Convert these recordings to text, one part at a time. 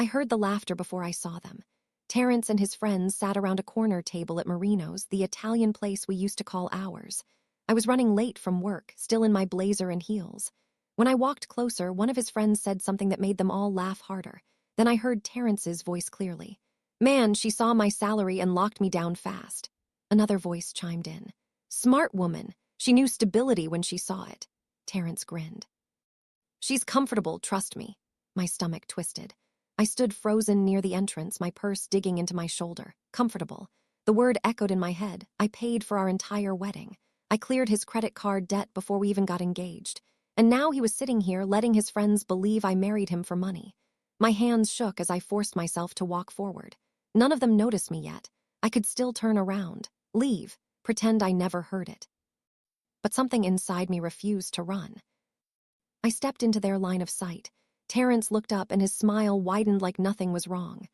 I heard the laughter before I saw them. Terrence and his friends sat around a corner table at Marino's, the Italian place we used to call ours. I was running late from work, still in my blazer and heels. When I walked closer, one of his friends said something that made them all laugh harder. Then I heard Terrence's voice clearly. "Man, she saw my salary and locked me down fast." Another voice chimed in. "Smart woman. She knew stability when she saw it." Terrence grinned. "She's comfortable, trust me." My stomach twisted. I stood frozen near the entrance, my purse digging into my shoulder. Comfortable. The word echoed in my head. I paid for our entire wedding. I cleared his credit card debt before we even got engaged. And now he was sitting here letting his friends believe I married him for money. My hands shook as I forced myself to walk forward. None of them noticed me yet. I could still turn around, leave, pretend I never heard it. But something inside me refused to run. I stepped into their line of sight. Terrence looked up and his smile widened like nothing was wrong.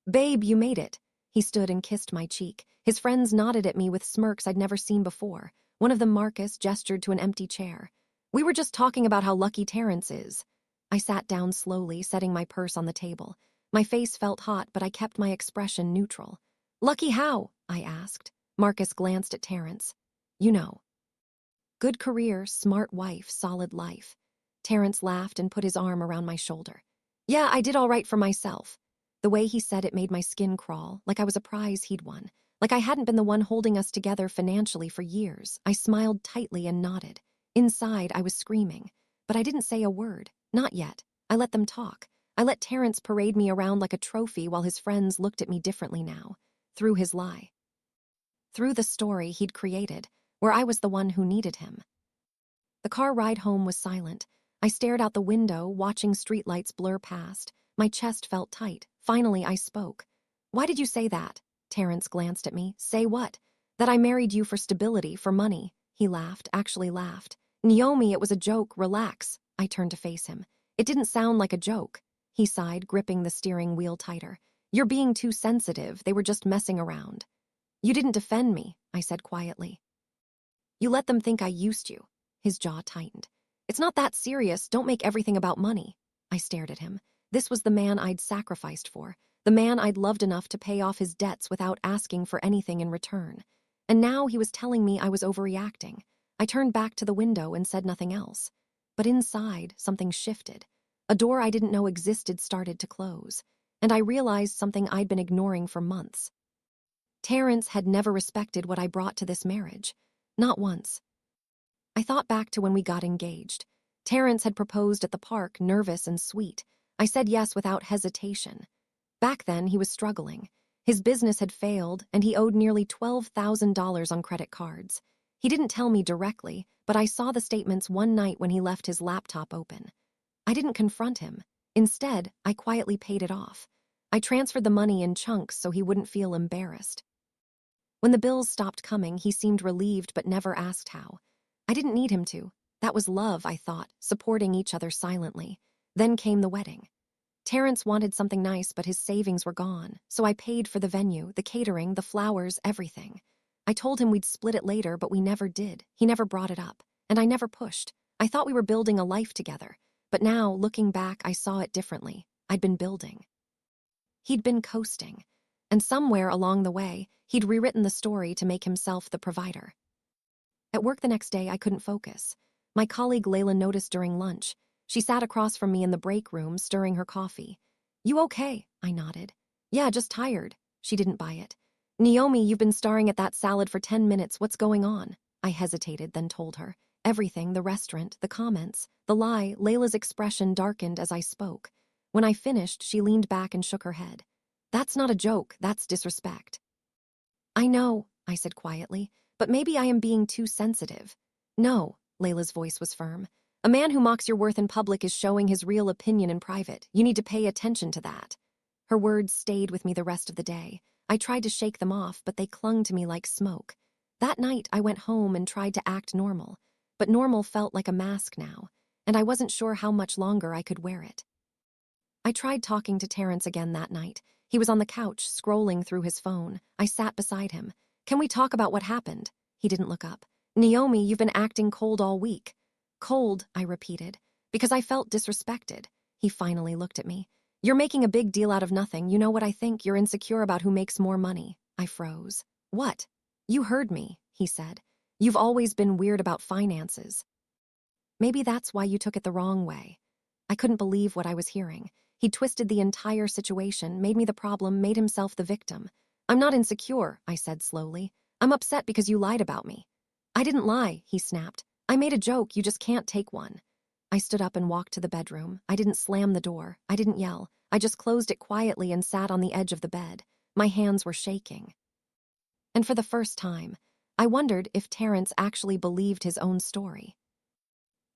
"Babe, you made it." He stood and kissed my cheek. His friends nodded at me with smirks I'd never seen before. One of them, Marcus, gestured to an empty chair. "We were just talking about how lucky Terrence is." I sat down slowly, setting my purse on the table. My face felt hot, but I kept my expression neutral. "Lucky how?" I asked. Marcus glanced at Terrence. "You know. Good career, smart wife, solid life." Terrence laughed and put his arm around my shoulder. "Yeah, I did all right for myself." The way he said it made my skin crawl, like I was a prize he'd won, like I hadn't been the one holding us together financially for years. I smiled tightly and nodded. Inside, I was screaming. But I didn't say a word. Not yet. I let them talk. I let Terrence parade me around like a trophy while his friends looked at me differently now. Through his lie. Through the story he'd created, where I was the one who needed him. The car ride home was silent. I stared out the window, watching streetlights blur past. My chest felt tight. Finally, I spoke. "Why did you say that?" Terrence glanced at me. "Say what?" "That I married you for stability, for money." He laughed, actually laughed. "Naomi, it was a joke. Relax." I turned to face him. "It didn't sound like a joke." He sighed, gripping the steering wheel tighter. "You're being too sensitive. They were just messing around." "You didn't defend me," I said quietly. "You let them think I used you." His jaw tightened. "It's not that serious. Don't make everything about money." I stared at him. This was the man I'd sacrificed for, the man I'd loved enough to pay off his debts without asking for anything in return. And now he was telling me I was overreacting. I turned back to the window and said nothing else. But inside, something shifted. A door I didn't know existed started to close, and I realized something I'd been ignoring for months. Terrence had never respected what I brought to this marriage. Not once. I thought back to when we got engaged. Terrence had proposed at the park, nervous and sweet. I said yes without hesitation. Back then, he was struggling. His business had failed, and he owed nearly $12,000 on credit cards. He didn't tell me directly, but I saw the statements one night when he left his laptop open. I didn't confront him. Instead, I quietly paid it off. I transferred the money in chunks so he wouldn't feel embarrassed. When the bills stopped coming, he seemed relieved but never asked how. I didn't need him to. That was love, I thought, supporting each other silently. Then came the wedding. Terrence wanted something nice, but his savings were gone, so I paid for the venue, the catering, the flowers, everything. I told him we'd split it later, but we never did. He never brought it up, and I never pushed. I thought we were building a life together, but now, looking back, I saw it differently. I'd been building. He'd been coasting, and somewhere along the way, he'd rewritten the story to make himself the provider. At work the next day, I couldn't focus. My colleague Layla noticed during lunch. She sat across from me in the break room, stirring her coffee. "You okay?" I nodded. "Yeah, just tired." She didn't buy it. "Naomi, you've been staring at that salad for 10 minutes. What's going on?" I hesitated, then told her. Everything, the restaurant, the comments, the lie. Layla's expression darkened as I spoke. When I finished, she leaned back and shook her head. "That's not a joke, that's disrespect." "I know," I said quietly, "but maybe I am being too sensitive." "No," Layla's voice was firm. "A man who mocks your worth in public is showing his real opinion in private. You need to pay attention to that." Her words stayed with me the rest of the day. I tried to shake them off, but they clung to me like smoke. That night, I went home and tried to act normal. But normal felt like a mask now, and I wasn't sure how much longer I could wear it. I tried talking to Terrence again that night. He was on the couch, scrolling through his phone. I sat beside him. "Can we talk about what happened?" He didn't look up. "Naomi, you've been acting cold all week." "Cold," I repeated, because I felt disrespected. He finally looked at me. You're making a big deal out of nothing. You know what I think? You're insecure about who makes more money. I froze. What? You heard me, he said. You've always been weird about finances. Maybe that's why you took it the wrong way. I couldn't believe what I was hearing. He twisted the entire situation, made me the problem, made himself the victim. I'm not insecure, I said slowly. I'm upset because you lied about me. I didn't lie, he snapped. I made a joke, you just can't take one. I stood up and walked to the bedroom. I didn't slam the door. I didn't yell. I just closed it quietly and sat on the edge of the bed. My hands were shaking. And for the first time, I wondered if Terrence actually believed his own story.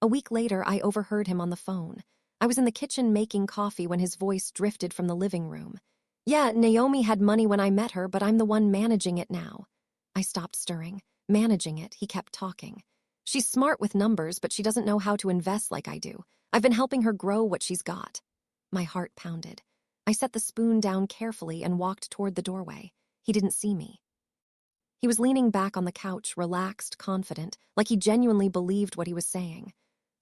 A week later, I overheard him on the phone. I was in the kitchen making coffee when his voice drifted from the living room. Yeah, Naomi had money when I met her, but I'm the one managing it now. I stopped stirring. Managing it, he kept talking. She's smart with numbers, but she doesn't know how to invest like I do. I've been helping her grow what she's got. My heart pounded. I set the spoon down carefully and walked toward the doorway. He didn't see me. He was leaning back on the couch, relaxed, confident, like he genuinely believed what he was saying.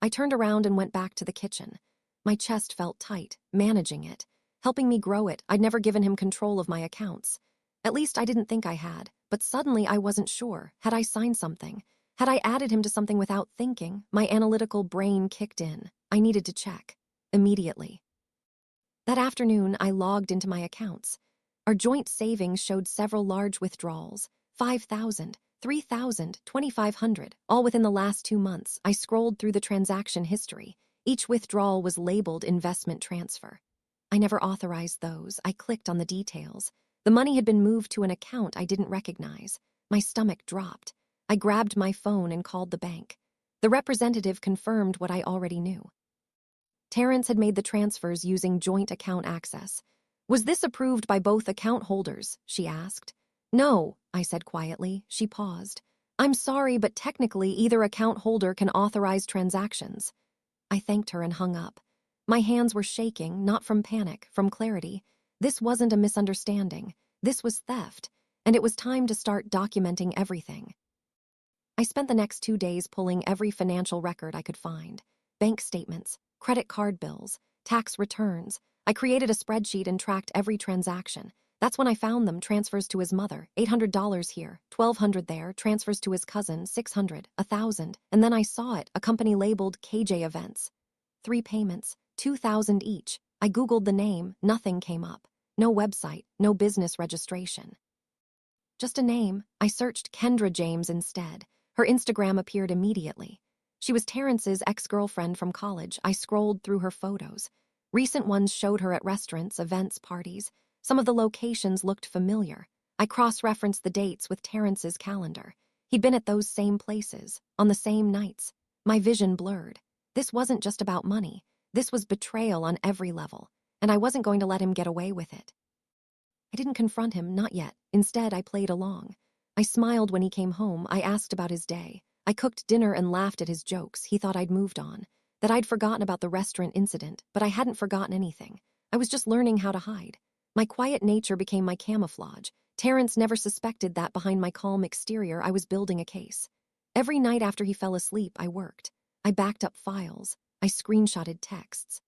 I turned around and went back to the kitchen. My chest felt tight, managing it, helping me grow it. I'd never given him control of my accounts. At least I didn't think I had, but suddenly I wasn't sure. Had I signed something? Had I added him to something without thinking? My analytical brain kicked in. I needed to check. Immediately. That afternoon, I logged into my accounts. Our joint savings showed several large withdrawals. 5,000, 3,000, 2,500, all within the last 2 months. I scrolled through the transaction history. Each withdrawal was labeled investment transfer. I never authorized those. I clicked on the details. The money had been moved to an account I didn't recognize. My stomach dropped. I grabbed my phone and called the bank. The representative confirmed what I already knew. Terrence had made the transfers using joint account access. Was this approved by both account holders? She asked. No, I said quietly. She paused. I'm sorry, but technically either account holder can authorize transactions. I thanked her and hung up. My hands were shaking, not from panic, from clarity. This wasn't a misunderstanding. This was theft, and it was time to start documenting everything. I spent the next 2 days pulling every financial record I could find. Bank statements, credit card bills, tax returns. I created a spreadsheet and tracked every transaction. That's when I found them. Transfers to his mother, $800 here, $1,200 there, transfers to his cousin, $600, $1,000, and then I saw it, a company labeled KJ Events. 3 payments, $2,000 each. I Googled the name, nothing came up. No website, no business registration. Just a name. I searched Kendra James instead. Her Instagram appeared immediately. She was Terrence's ex-girlfriend from college. I scrolled through her photos. Recent ones showed her at restaurants, events, parties. Some of the locations looked familiar. I cross-referenced the dates with Terrence's calendar. He'd been at those same places, on the same nights. My vision blurred. This wasn't just about money. This was betrayal on every level, and I wasn't going to let him get away with it. I didn't confront him, not yet. Instead, I played along. I smiled when he came home. I asked about his day. I cooked dinner and laughed at his jokes. He thought I'd moved on, that I'd forgotten about the restaurant incident, but I hadn't forgotten anything. I was just learning how to hide. My quiet nature became my camouflage. Terrence never suspected that behind my calm exterior I was building a case. Every night after he fell asleep, I worked. I backed up files. I screenshotted texts.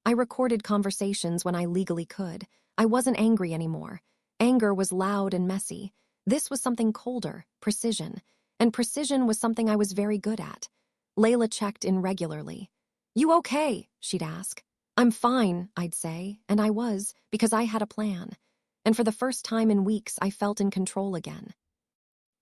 I recorded conversations when I legally could. I wasn't angry anymore. Anger was loud and messy. This was something colder, precision. And precision was something I was very good at. Layla checked in regularly. You okay? She'd ask. I'm fine, I'd say, and I was, because I had a plan. And for the first time in weeks, I felt in control again.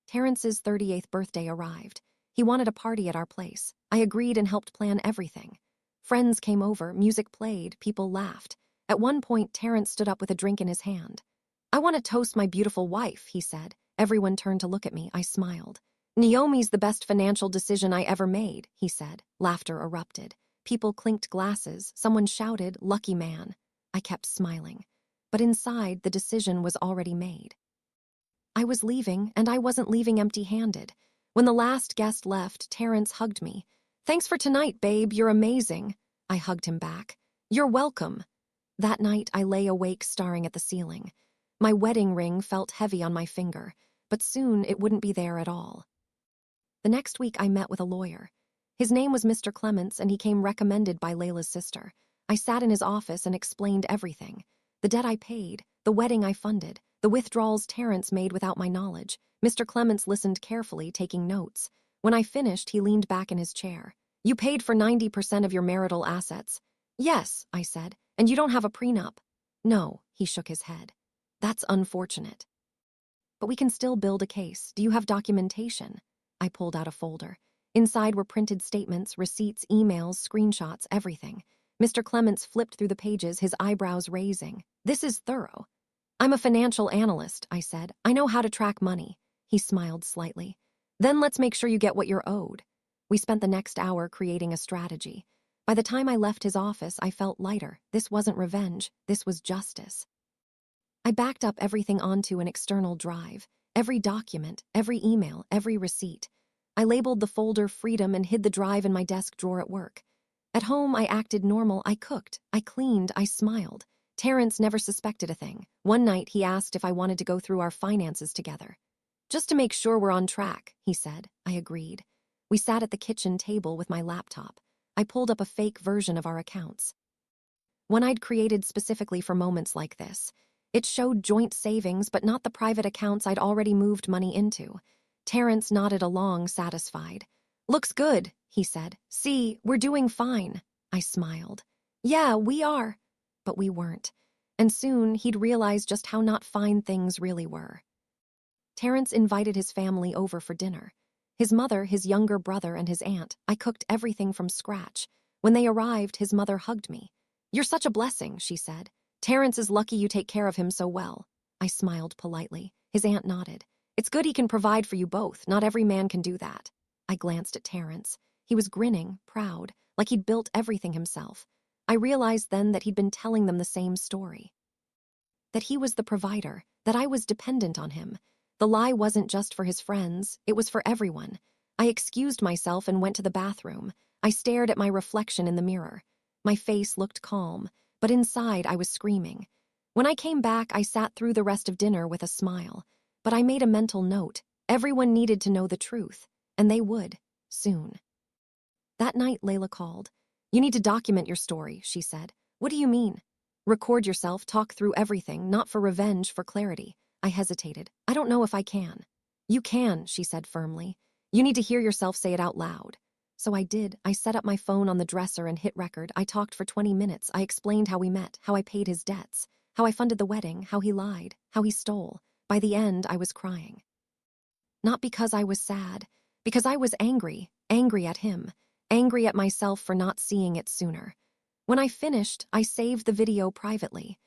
Terrence's 38th birthday arrived. He wanted a party at our place. I agreed and helped plan everything. Friends came over, music played, people laughed. At one point, Terrence stood up with a drink in his hand. I want to toast my beautiful wife, he said. Everyone turned to look at me. I smiled. Naomi's the best financial decision I ever made, he said. Laughter erupted. People clinked glasses. Someone shouted, lucky man. I kept smiling. But inside, the decision was already made. I was leaving, and I wasn't leaving empty-handed. When the last guest left, Terrence hugged me. Thanks for tonight, babe. You're amazing. I hugged him back. You're welcome. That night, I lay awake staring at the ceiling. My wedding ring felt heavy on my finger, but soon it wouldn't be there at all. The next week, I met with a lawyer. His name was Mr. Clements, and he came recommended by Layla's sister. I sat in his office and explained everything. The debt I paid, the wedding I funded, the withdrawals Terrence made without my knowledge. Mr. Clements listened carefully, taking notes. When I finished, he leaned back in his chair. You paid for 90% of your marital assets. Yes, I said. And you don't have a prenup. No, he shook his head. That's unfortunate. But we can still build a case. Do you have documentation? I pulled out a folder. Inside were printed statements, receipts, emails, screenshots, everything. Mr. Clements flipped through the pages, his eyebrows raising. This is thorough. I'm a financial analyst, I said. I know how to track money. He smiled slightly. Then let's make sure you get what you're owed. We spent the next hour creating a strategy. By the time I left his office, I felt lighter. This wasn't revenge. This was justice. I backed up everything onto an external drive. Every document, every email, every receipt. I labeled the folder Freedom and hid the drive in my desk drawer at work. At home, I acted normal. I cooked, I cleaned, I smiled. Terrence never suspected a thing. One night, he asked if I wanted to go through our finances together. Just to make sure we're on track, he said. I agreed. We sat at the kitchen table with my laptop. I pulled up a fake version of our accounts. One I'd created specifically for moments like this. It showed joint savings, but not the private accounts I'd already moved money into. Terrence nodded along, satisfied. Looks good, he said. See, we're doing fine. I smiled. Yeah, we are. But we weren't. And soon he'd realize just how not fine things really were. Terrence invited his family over for dinner. His mother, his younger brother, and his aunt. I cooked everything from scratch. When they arrived, his mother hugged me. You're such a blessing, she said. Terrence is lucky you take care of him so well. I smiled politely. His aunt nodded. It's good he can provide for you both. Not every man can do that. I glanced at Terrence. He was grinning, proud, like he'd built everything himself. I realized then that he'd been telling them the same story. That he was the provider, that I was dependent on him. The lie wasn't just for his friends, it was for everyone. I excused myself and went to the bathroom. I stared at my reflection in the mirror. My face looked calm, but inside I was screaming. When I came back, I sat through the rest of dinner with a smile. But I made a mental note. Everyone needed to know the truth, and they would, soon. That night, Layla called. You need to document your story, she said. What do you mean? Record yourself, talk through everything, not for revenge, for clarity. I hesitated. I don't know if I can. You can, she said firmly. You need to hear yourself say it out loud. So I did. I set up my phone on the dresser and hit record. I talked for 20 minutes. I explained how we met, how I paid his debts, how I funded the wedding, how he lied, how he stole. By the end, I was crying. Not because I was sad, because I was angry at him, angry at myself for not seeing it sooner. When I finished, I saved the video privately.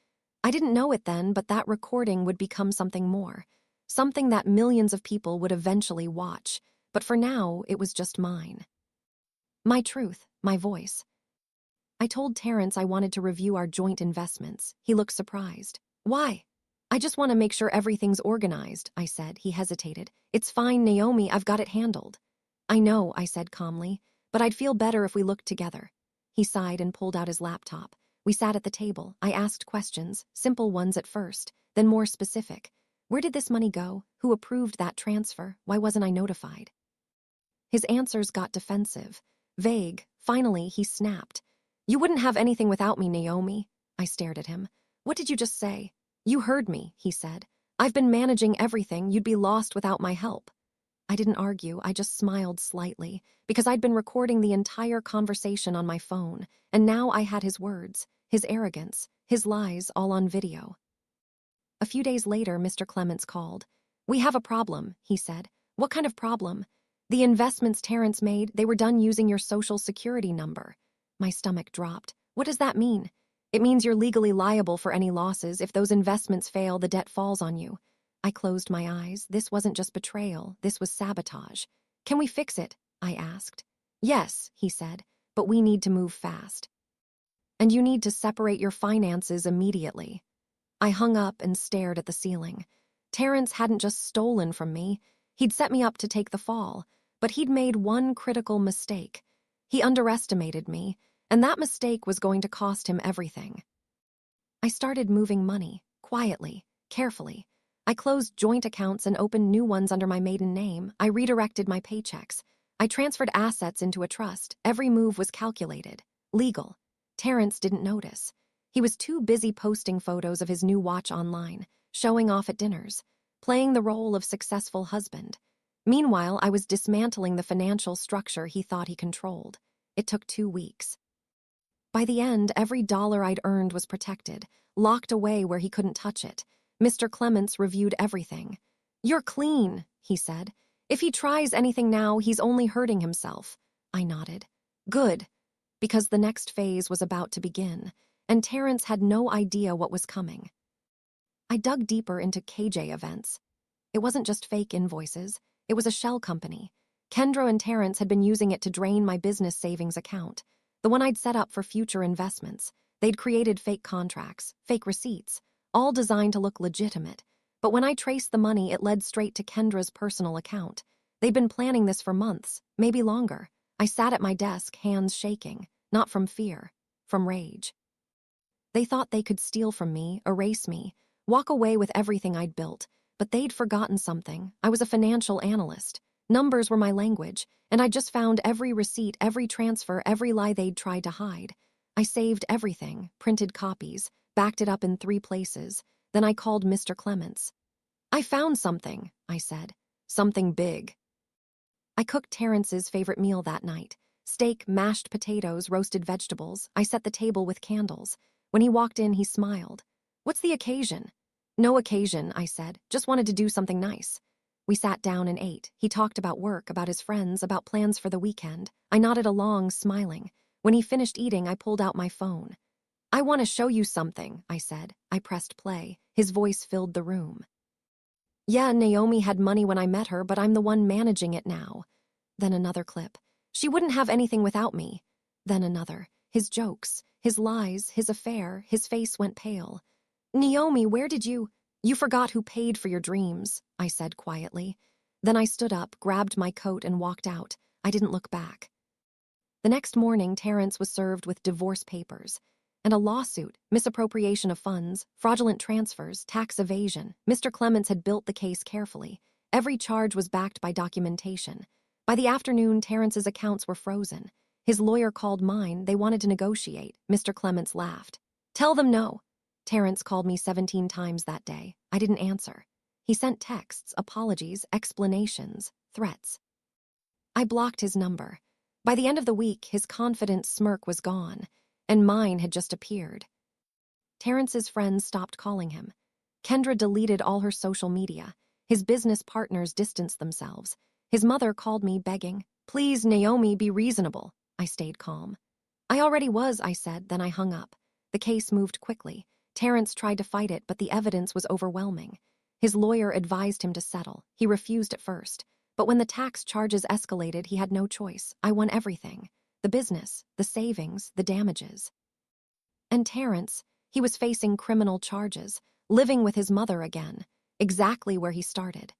I didn't know it then, but that recording would become something more, something that millions of people would eventually watch, but for now, it was just mine. My truth, my voice. I told Terrence I wanted to review our joint investments. He looked surprised. Why? I just want to make sure everything's organized, I said. He hesitated. It's fine, Naomi, I've got it handled. I know, I said calmly, but I'd feel better if we looked together. He sighed and pulled out his laptop. We sat at the table. I asked questions, simple ones at first, then more specific. Where did this money go? Who approved that transfer? Why wasn't I notified? His answers got defensive, vague. Finally, he snapped. You wouldn't have anything without me, Naomi. I stared at him. What did you just say? You heard me, he said. I've been managing everything. You'd be lost without my help. I didn't argue. I just smiled slightly, because I'd been recording the entire conversation on my phone, and now I had his words, his arrogance, his lies all on video. A few days later, Mr. Clements called. We have a problem, he said. What kind of problem? The investments Terrence made, they were done using your social security number. My stomach dropped. What does that mean? It means you're legally liable for any losses. If those investments fail, the debt falls on you. I closed my eyes. This wasn't just betrayal. This was sabotage. Can we fix it? I asked. Yes, he said, but we need to move fast. And you need to separate your finances immediately. I hung up and stared at the ceiling. Terrence hadn't just stolen from me. He'd set me up to take the fall, but he'd made one critical mistake. He underestimated me, and that mistake was going to cost him everything. I started moving money, quietly, carefully. I closed joint accounts and opened new ones under my maiden name. I redirected my paychecks. I transferred assets into a trust. Every move was calculated, legal. Terrence didn't notice. He was too busy posting photos of his new watch online, showing off at dinners, playing the role of successful husband. Meanwhile, I was dismantling the financial structure he thought he controlled. It took 2 weeks. By the end, every dollar I'd earned was protected, locked away where he couldn't touch it. Mr. Clements reviewed everything. "You're clean," he said. "If he tries anything now, he's only hurting himself." I nodded. Good, because the next phase was about to begin, and Terrence had no idea what was coming. I dug deeper into KJ events. It wasn't just fake invoices. It was a shell company. Kendra and Terrence had been using it to drain my business savings account, the one I'd set up for future investments. They'd created fake contracts, fake receipts, all designed to look legitimate. But when I traced the money, it led straight to Kendra's personal account. They'd been planning this for months, maybe longer. I sat at my desk, hands shaking, not from fear, from rage. They thought they could steal from me, erase me, walk away with everything I'd built, but they'd forgotten something. I was a financial analyst. Numbers were my language, and I just found every receipt, every transfer, every lie they'd tried to hide. I saved everything, printed copies, backed it up in 3 places. Then I called Mr. Clements. "I found something," I said. "Something big." I cooked Terrence's favorite meal that night. Steak, mashed potatoes, roasted vegetables. I set the table with candles. When he walked in, he smiled. "What's the occasion?" "No occasion," I said. "Just wanted to do something nice." We sat down and ate. He talked about work, about his friends, about plans for the weekend. I nodded along, smiling. When he finished eating, I pulled out my phone. "I want to show you something," I said. I pressed play. His voice filled the room. "Yeah, Naomi had money when I met her, but I'm the one managing it now." Then another clip. "She wouldn't have anything without me." Then another. His jokes, his lies, his affair. His face went pale. "Naomi, where did you—" "You forgot who paid for your dreams," I said quietly. Then I stood up, grabbed my coat, and walked out. I didn't look back. The next morning, Terrence was served with divorce papers and a lawsuit, misappropriation of funds, fraudulent transfers, tax evasion. Mr. Clements had built the case carefully. Every charge was backed by documentation. By the afternoon, Terrence's accounts were frozen. His lawyer called mine. They wanted to negotiate. Mr. Clements laughed. "Tell them no." Terrence called me 17 times that day. I didn't answer. He sent texts, apologies, explanations, threats. I blocked his number. By the end of the week, his confident smirk was gone, and mine had just appeared. Terrence's friends stopped calling him. Kendra deleted all her social media. His business partners distanced themselves. His mother called me, begging, "Please, Naomi, be reasonable." I stayed calm. "I already was," I said, then I hung up. The case moved quickly. Terrence tried to fight it, but the evidence was overwhelming. His lawyer advised him to settle. He refused at first. But when the tax charges escalated, he had no choice. I won everything. The business, the savings, the damages. And Terrence, he was facing criminal charges, living with his mother again, exactly where he started.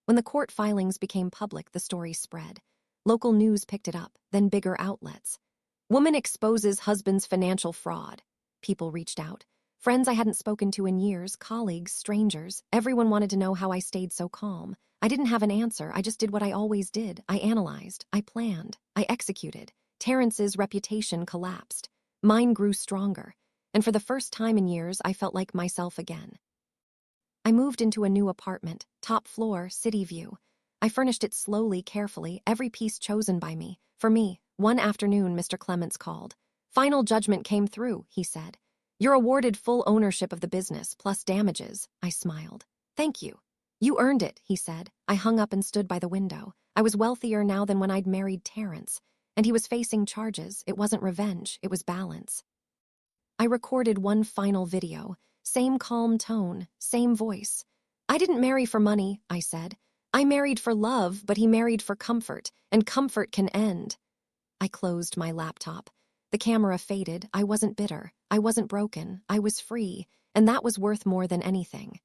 When the court filings became public, the story spread. Local news picked it up, then bigger outlets. "Woman exposes husband's financial fraud." People reached out. Friends I hadn't spoken to in years, colleagues, strangers. Everyone wanted to know how I stayed so calm. I didn't have an answer. I just did what I always did. I analyzed. I planned. I executed. Terrence's reputation collapsed. Mine grew stronger. And for the first time in years, I felt like myself again. I moved into a new apartment, top floor, city view. I furnished it slowly, carefully, every piece chosen by me. For me, one afternoon, Mr. Clements called. "Final judgment came through," he said. "You're awarded full ownership of the business, plus damages." I smiled. "Thank you." "You earned it," he said. I hung up and stood by the window. I was wealthier now than when I'd married Terrence. And he was facing charges. It wasn't revenge, it was balance. I recorded one final video. Same calm tone, same voice. "I didn't marry for money," I said. "I married for love, but he married for comfort, and comfort can end." I closed my laptop. The camera faded. I wasn't bitter. I wasn't broken. I was free, and that was worth more than anything.